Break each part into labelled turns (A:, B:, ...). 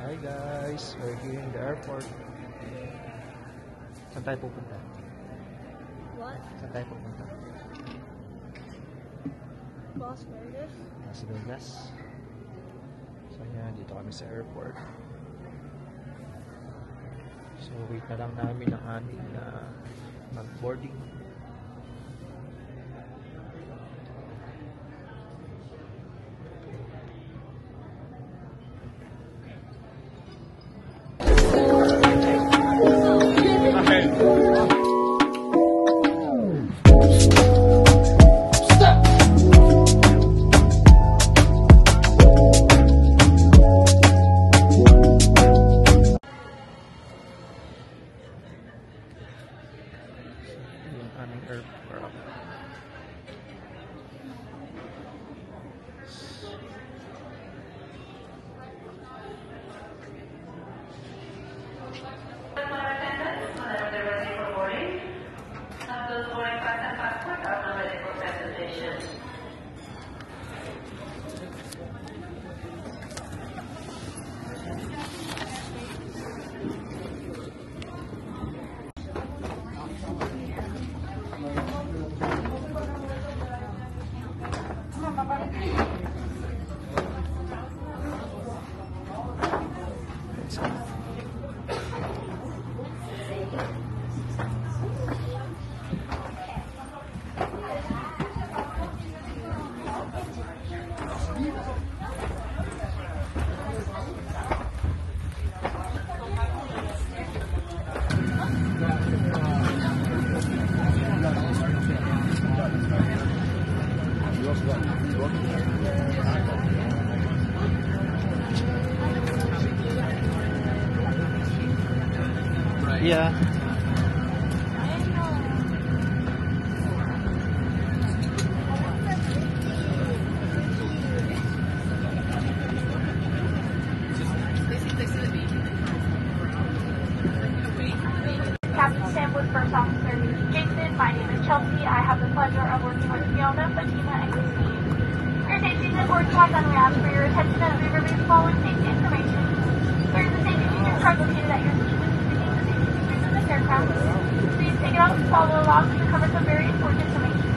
A: Hi guys, we're here in the airport. Saan tayo pupunta?
B: What?
A: Saan tayo pupunta?
B: Las Vegas?
A: Las Vegas. So yan, dito kami sa airport. So wait na lang namin ang aming mag-boarding. Yeah.
C: Captain Stanwood, First Officer Jason. My name is Chelsea. I have the pleasure of working with Fiona, Fatima, and Christine. Your safety is important to us, and we ask for your attention as we review the following safety information. There is a safety feature card located at your seat, which indicates the safety features of this aircraft. Please take it out and follow along to cover some very important information.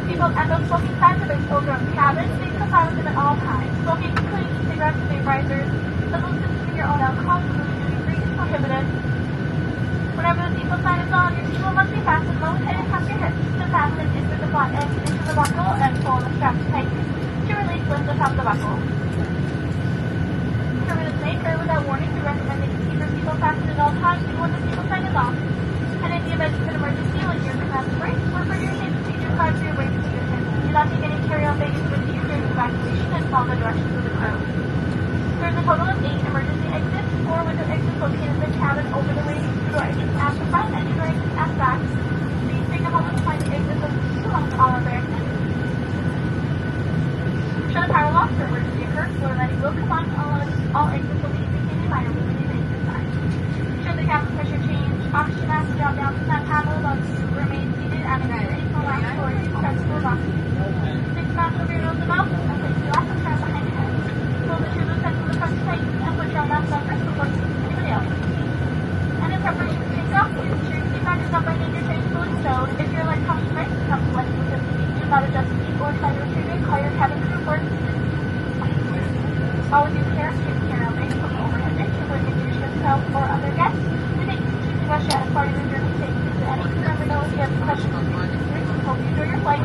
C: Seatbelt and no smoking signs are placed over on the cabin. Please keep silent at all times. Smoking, including cigarettes and vaporizers, as well as consuming your own alcohol, including free, is prohibited. Whenever the seatbelt sign is on, your seatbelt must be fastened low and past your hips. To fasten, insert the flat edge into the buckle and pull the strap tight. To release, lift the top of the buckle. Turbulence may occur without warning. We recommend that you keep your seatbelt fastened at all times even when the seatbelt sign is off. And in the event of an emergency, like your command break, or for your safety, take your card for your way to your tent. Do not take any carry-on baggage with you during evacuation and follow the directions of the crew. There is a total of 8 emergency exits, 4 window exits located in the cabin over the way, 2 door exits at the front, and 2 door exits at the back. Please take a moment to find the exits of along all other exits. Should a power loss or emergency occur, floor lighting will come on. All exits will be indicated by a limited exit sign. Should the cabin pressure change, oxygen mask drop down to that panel, thus remain seated and exit for last or accessible boxes. Fix mask over your nose and mouth, and place your last strap behind your head. Pull the tube set to the front tight and put your mask on first before speaking to anybody else. And in preparation for takeoff, please ensure your seat back is up and your tray is fully stowed. If your electronic device becomes less than 50 feet, do not adjust the seat or try to retrieve it. Call your cabin crew for assistance. Always use care to take care of things from the overhead bin to avoid injury to yourself or other guests. We thank you for keeping Russia as part of your journey safe. Please let any crew member know if you have questions or concerns. We hope you enjoy your flight.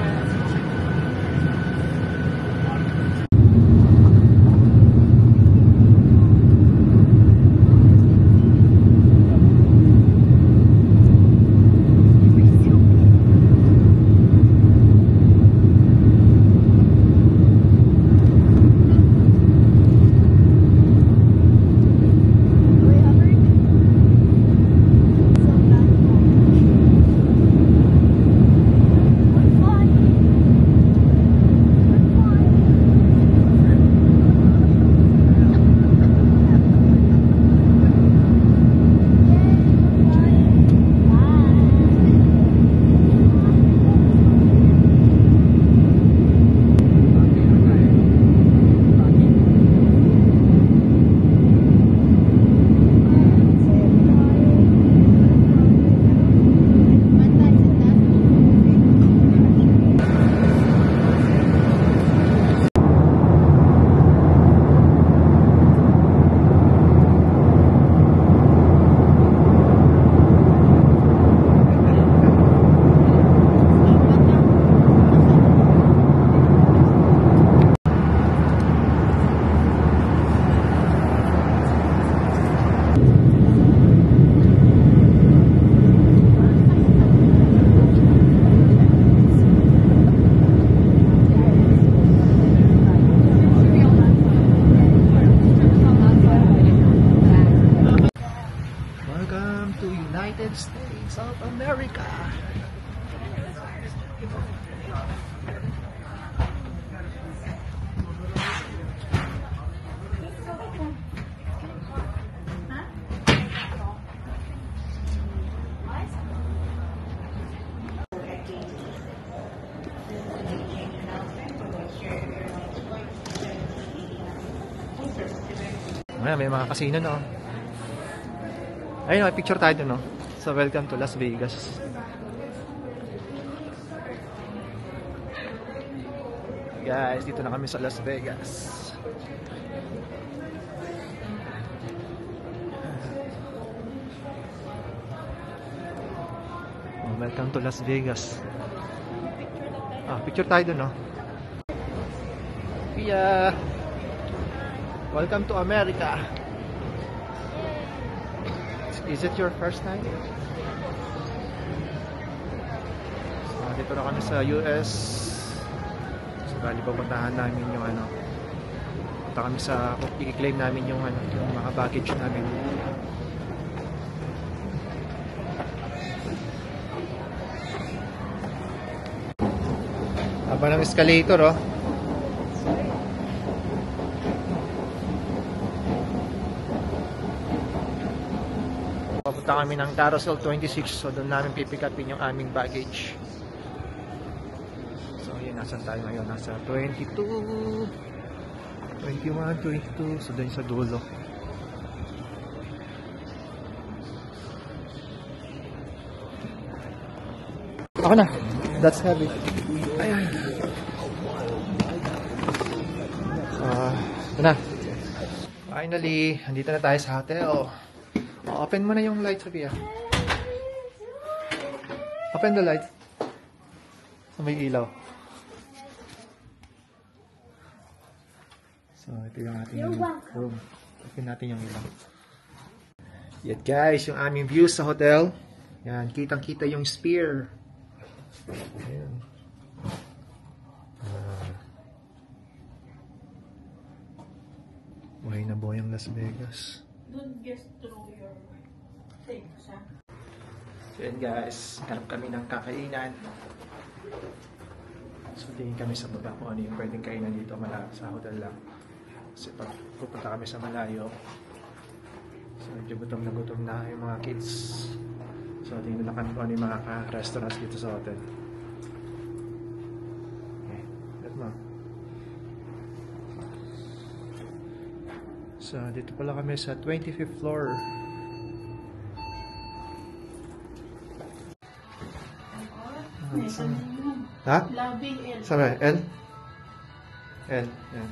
A: Ayan, may mga casino, no? Ayun, picture tayo dun, no? So, welcome to Las Vegas. Guys, dito na kami sa Las Vegas. Oh, welcome to Las Vegas. Picture tayo dun, no? Yeah. Welcome to America. Is it your first time? So, dito na kami sa US. So, bali papuntahan namin yung ano. Punta kami sa, i-claim namin yung ano, yung mga baggage namin. Haba ng escalator, oh. Papunta kami ng Carousel 26, so doon namin pipikapin yung aming baggage. So yun, nasan tayo ngayon? Nasa 22, 21, 22, so doon sa dulo. Ako na, that's heavy. Ayan. So, ito na. Finally, andito na tayo sa hotel. Open mo na yung light, Sophia. Open the light. So, may ilaw. So, ito yung ating room. Open natin yung ilaw. Yan guys, yung aming view sa hotel. Yan, kitang-kita yung Sphere. Ayan. Buhay na buhay ang Las Vegas.
D: Don't guess through your things, ha?
A: So yun guys, hanap kami ng kakainan. So tingin kami sa baba kung ano yung pwedeng kainan dito sa hotel lang. Kasi pag pupunta kami sa malayo, so medyo gutom na yung mga kids. So tingin na kami kung ano yung mga restaurants dito sa hotel. Okay, let mo. So dito pala kami sa 25th floor. Ha?
D: Lobby L.
A: Sabi, L? L, yan.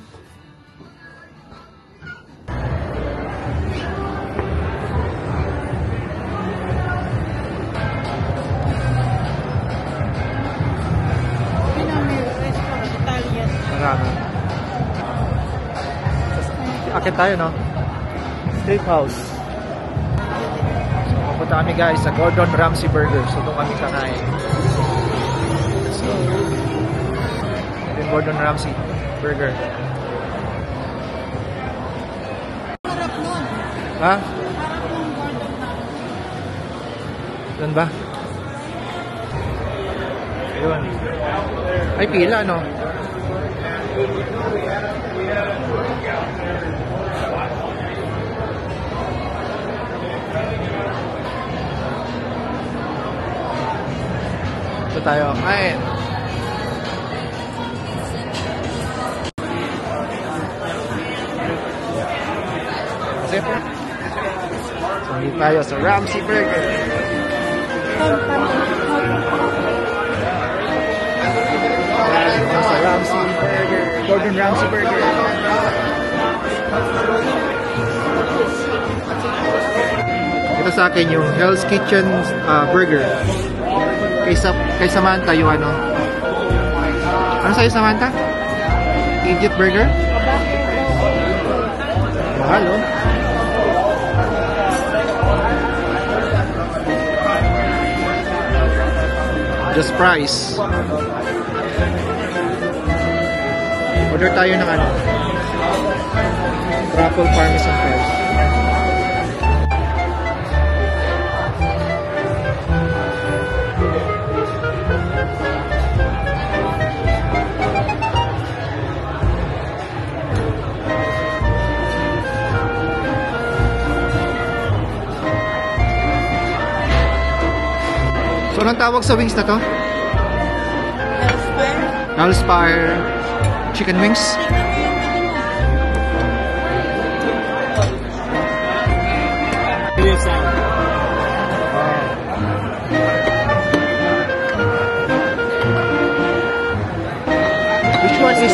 D: Italian.
A: Marami. Akit tayo, no? Street house. So, papunta kami guys sa Gordon Ramsay Burger. So, doon kami kakain. So, Gordon Ramsay Burger.
D: Harap nun.
A: Ha?
D: Harap ng Gordon Ramsay.
A: Doon ba? Ayun. Ay, pila, no? Ito tayo. Kain. So, hindi tayo sa Ramsay Burger. Sa Ramsay Burger. Gordon Ramsay Burger. Ito sa akin yung Hell's Kitchen burger. Kay Samantha yung ano. Ano sa'yo, Samantha? Egypt burger? Mahal, oh. Just price. Order tayo ng ano? Truffle Parmesan fries. So, anong tawag sa wings na to? Hellspire Chicken wings?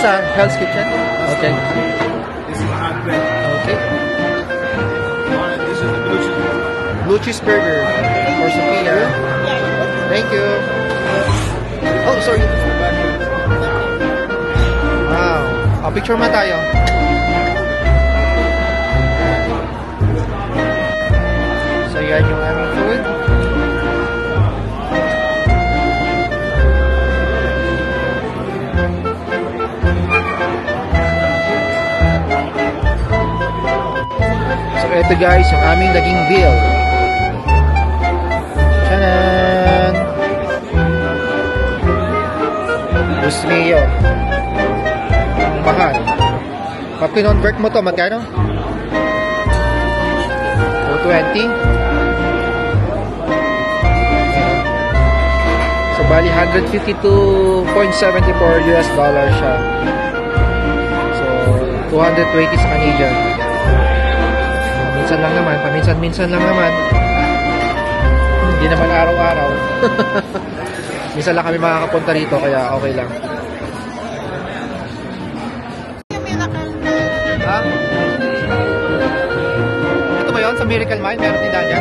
A: sa Hell's Kitchen? Okay.
E: This is hot bread.
A: Okay.
E: This is the blue cheese.
A: Blue cheeseburger for Sophia. Thank you. Oh, sorry. Wow. Oh, picture mo tayo. So, yan yung aming food. So, ito guys, yung aming naging bill. Tanan! Diyos mio. Ang mahal. Pag kinonvert mo to, magkano? 220? So, bali 152.74 US dollar siya. So, 220 sa Canadian. Minsan lang naman, paminsan-minsan lang naman. Hindi naman araw-araw. Minsan lang kami makakapunta rito, kaya okay lang. Ha? Ito ba yun? Sa Miracle Mile? Meron din dyan?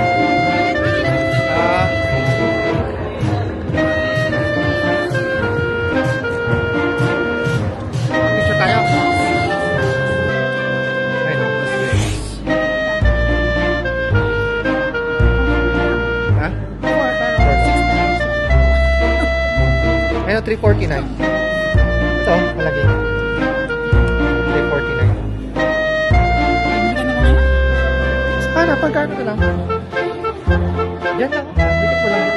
A: Picture tayo. Ayun, Las Vegas. Ha? Ayun, 349. Ito, malaki. 349. Sana, pagkano na lang. Yan lang. Bitin ko lang.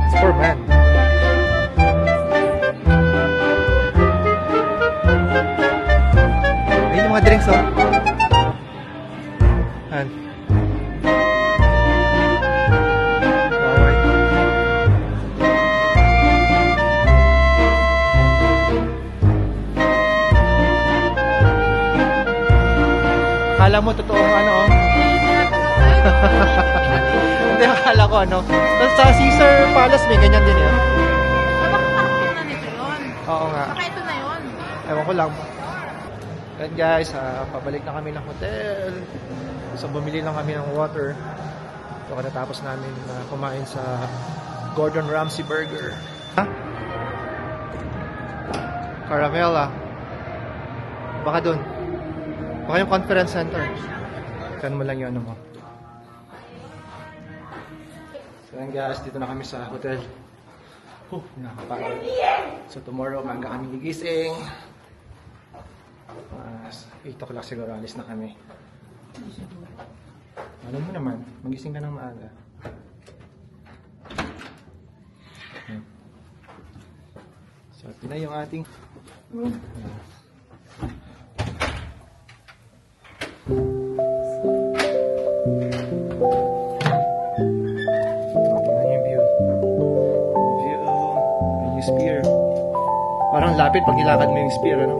A: It's for man. Ayun yung mga drinks, oh. Yan. Alright. Akala mo totoong ano, oh. Hindi, akala ko ano. Sa Caesar Palace may ganyan din yan.
D: Nakakakita na nito yun.
A: Oo nga.
D: Baka ito na yun.
A: Ewan ko lang. And guys, pabalik na kami ng hotel. So bumili lang kami ng water. So katapos namin kumain sa Gordon Ramsay Burger. Ha? Caramela. Baka dun. Baka yung conference center. Kan mo lang yung ano mo. So yan guys, dito na kami sa hotel. Nakakapagod. So tomorrow, maaga kami gigising. 8 o'clock siguro, alis na kami. Alam mo naman, magising ka ng maaga. So ito na yung ating spear. Parang lapit pag nilakad mo yung spear, ano?